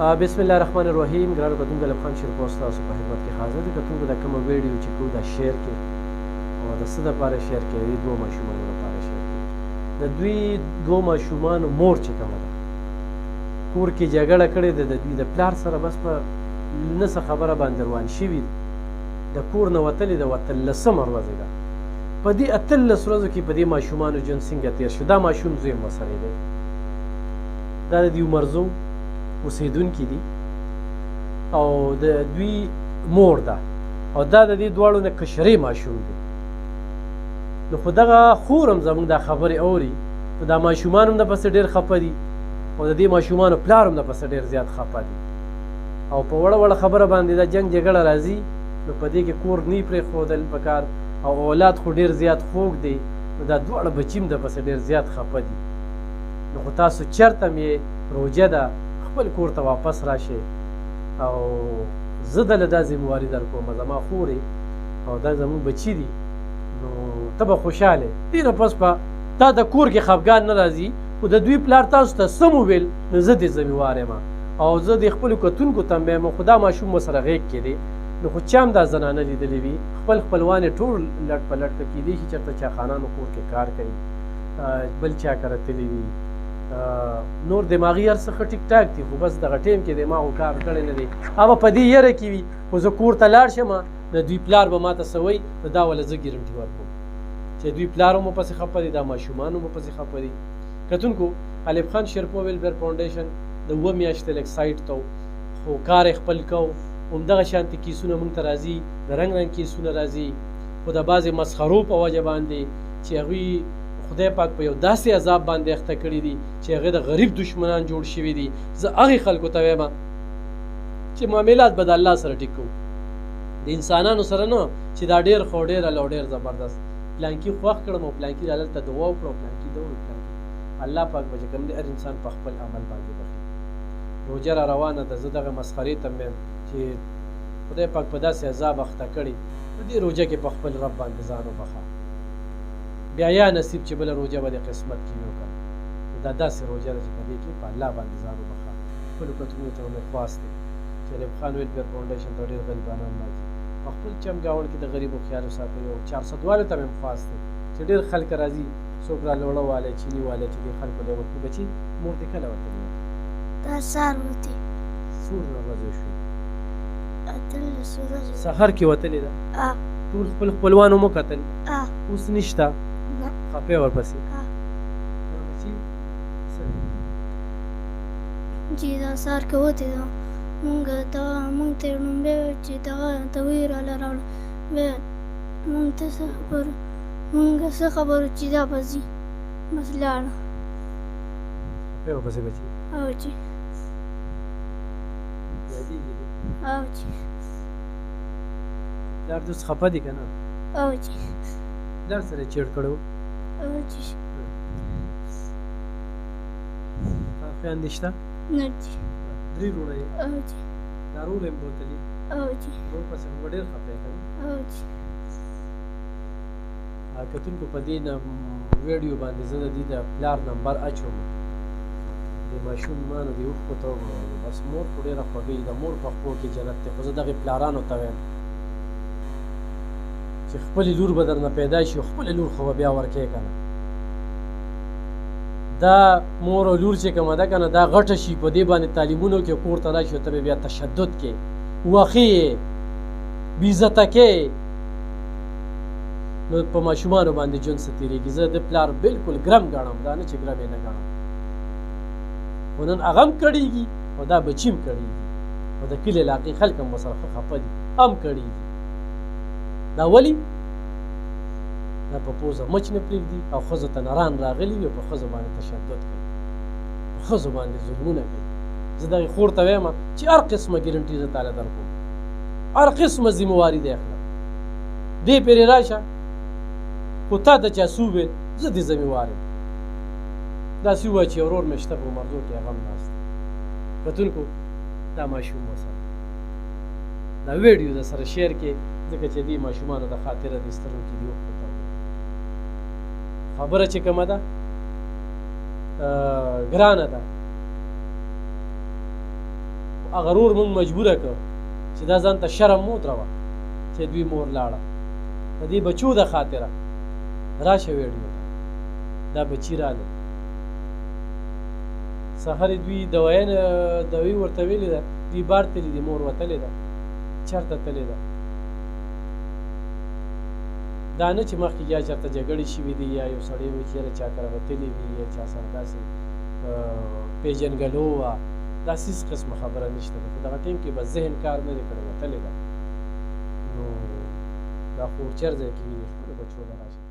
بسم الله الرحمن الرحیم. ګرانو کتونکو ایوب خان شیرپور ستاسو په خدمت کې حاضر دی. کتونکو دا کومه ویډیو چې کوو دا شیر کې او د څه دپاره شیر کوي؟ د دوو ماشومانو لپاره شیر کوي. د دوی دوو ماشومانو مور چې کومه ده کور کې جګړه کړې ده د دوی د پلار سره، بس په نه څه خبره باندې روان شوي دي. د کور نه وتلې ده، 18مه ورځې ده. په دې 18 ورځو کې په دې ماشومانو ژوند څنګه تېر شو؟ دا ماشوم زوی هم ورسره دی. دا د دې عمرزو اوسېدونکي دي او د دوی مور ده او دا د دې دواړو نه کشرې ماشوم دی. نو خو دغه خور هم زموږ دا خبرې اوري، نو دا ماشومان هم دپسې ډېر خفه دي او د دې ماشومانو پلار هم دپسې ډېر زیات خفه دي او په وړه وړه خبره باندې دا جنګ جګړه راځي. نو په دې کې کور نه پرېښودل پکار او اولاد خو ډېر زیات خوږ دی، نو دا دواړه بچي هم دپسې ډېر زیات خفه دي. نو خو تاسو چېرته مې روژه ده خپل کور ته واپس راشئ او زه دله دا ذمواري در کوم، زما خورې او دا زموږ بچي دي، نو ته به خوشحاله دې نه پس به تا د کور کې خفګان نه راځي. خو د دوی پلار تاسو ته څه وویل نو زه دې ذموار یم او زه د خپلو کتونکو ته هم وایم خو دا ماشوم ورسره غېږ کې دی. نو خو چا هم دا زنانه لیدلې وي خپل خپلوان یې ټول لټ په لټ که کیدای شي چېرته چاخانانو کور کې کار کوي، بل چا کره تللی وي، نور دماغي هر څه ښه ټیک ټاک دي، خو بس دغه ټیم کې دماغو کار کړی نه دی. هغه په دې یره کې وي خو زه کور ته لاړ شم د دوی پلار به ماته څه وایي، نو دا وله زه ګرنټي ورکوم چې دوی پلار هم ورپسې خفه دي، دا ماشومان هم ورپسې خفه دي. کتونکو ایوب خان شیرپور ویلفیر فاونډیشن د 2 میاشتې لږ سایټ ته خو کار یې خپل کو. همدغه شانتې کیسونه موږ ته راځي، د رنګ رنګ کیسونه راځي، خو د بعضې مسخرو په وجه باندې چې هغوی خدای پاک په یو داسې عذاب باندې اخته کړي دي چې هغې د غریب دشمنان جوړ شوي دي. زه هغې خلکو ته وایم چې معاملات به د الله سره ټیک کوو، د انسانانو سره نه چې دا ډېر خو ډېر الله ډېر زبردست پلانکي خوښ کړم او پلانکي هلته دعا وکړه او پلانکي ده وکړه. الله پاک به چې کوم دی هر انسان په خپل عمل باندې بخي. روژه را روانه ده، زه دغه مسخرې ته وایم چې خدای پاک په داسې عذاب اخته کړي په دې روژه کې په خپل رب باندې ځان وبخه. بیا یا نصیب چې بله روژه به د قسمت کې وکړه. دا داسې روژه ده چې په دې کې په الله باندې ځان وبخه. خپلو کتونو ته مې خواست دی چې ایوب خان ویلفیر فاونډیشن ته ډېر غریبانان راځي، په خپل چم ګاونډ کې د غریبو خیال وساتئ او 400 والو ته مې خواست دی چې ډېر خلک راځي، څوک را لوړه والی چیني والی چې دې خلکو له ورکړي. بچي مور دې کله وتلې وه؟ دا سهار وتې څومره ورځې شوې؟ 18 ورځې. سهار کې وتلې ده؟ ټول خپل خپلوان هم وکتل؟ اوس نشته؟ نه. خفه ورپسې؟ چې دا سهار کې وتې ده مونږ ته لومبۍ چې دغه دوی راله راوړه بیا مونږ ته څه خبرو چې دا به ځي، بس لاړه. خفه ورپسې بچي؟ او چې او چې پلار دې اوس خفه دي که نه؟ او چې پلار سره چیړ کړی و؟ او چې ستا خویندې شته؟ نه چې 3 وروڼه یې؟ او چې دا ورور یې هم بوتلي؟ او چې ورپسې خو به ډېر خفه یې که نه؟ او چې کتونکو په دې ویډیو باندې زه د دې د پلار نمبر اچوم، د ماشومانو د اوښکو ته وګورم. بس مور خو ډېره خوږه وي، د مور په خپو کې جنت دی. خو زه دغې پلارانو ته وایم چې خپلې لور به درنه پیدا شي او خپلې لور خو به بیا ورکوې که نه. دا مور او لور چې کومه ده که نه دا غټه شي په دې باندې تعلیمونو کې کور ته راشي او ته به بیا تشدد کې وخې یې بېعزته کې، نو په ماشومانو باندې ژوند څه تېرېږي. زه د پلار بلکل ګرم ګڼم، دا نه چې ګرم یې نه ګڼم، خو نن هغه هم کړېږي او دا بچي هم کړېږي او د کلي علاقې خلک هم ورسره ښه خفه دي هم کړېږي. دا ولې؟ دا په پوزه مچ نه پرېږدي او ښځو ته نران راغلي وي او په ښځو باندې تشدد کوي، په ښځو باندې ظلمونه کوي. زه دغې خور ته وایم چې هر قسمه ګرنټي زه تاله در کوم، هر قسمه ذمواري دې اخلم، دې پرې راشه خو تا ته چا څه وویل زه دې ذموار یم. داسې ووایه چې یو ورور مې شته په مرزو کې هغه هم ناست دی. کتونکو دا ماشوم ورسره دا ویډیو در سره شیر کې ځکه چې دې ماشومانو د خاطره دې سترګو کې دې وخت خبره چې کومه ده ګرانه ده هغه ورور موږ مجبوره کړ چې دا ځان ته شرم مه ودروه چې دوی مور لاړه د دې بچو د خاطره راشه ویډیو ته دا بچي راغله سهار دوی دوی ورته ویلې ده دوی بار تللي دي مور وتلې ده چېرته تللې ده دا نه چې مخکې یا چېرته جګړې شوي دي یا یو سړی وي چې یاره چا کره وتلي وي یا چا سره داسې پیژنګلو وه داسې هېڅ قسمه خبره نشته ده په دغه ټایم کې به ذهن کار نه دی کړی وتلې ده نو دا خو چېر ځای کې ویني خپلو بچو له راشه